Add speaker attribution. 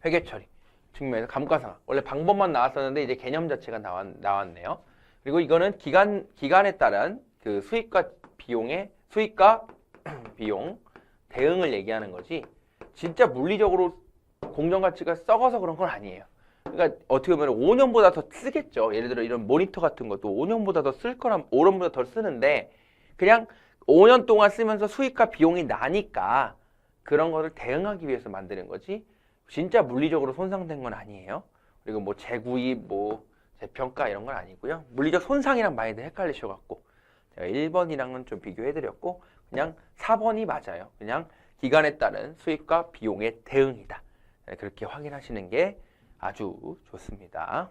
Speaker 1: 회계처리 측면에서 감가상각. 원래 방법만 나왔었는데 이제 개념 자체가 나왔네요. 그리고 이거는 기간에 따른 그 수익과 비용 대응을 얘기하는 거지. 진짜 물리적으로 공정가치가 썩어서 그런 건 아니에요. 그러니까 어떻게 보면 5년보다 더 쓰겠죠. 예를 들어 이런 모니터 같은 것도 5년보다 더 쓸 거란 5년보다 더 쓰는데 그냥 5년 동안 쓰면서 수익과 비용이 나니까 그런 거를 대응하기 위해서 만드는 거지. 진짜 물리적으로 손상된 건 아니에요. 그리고 뭐 재구입, 뭐 재평가 이런 건 아니고요. 물리적 손상이랑 많이들 헷갈리셔갖고 제가 1번이랑은 좀 비교해드렸고 그냥 4번이 맞아요. 그냥 기간에 따른 수익과 비용의 대응이다. 그렇게 확인하시는 게 아주 좋습니다.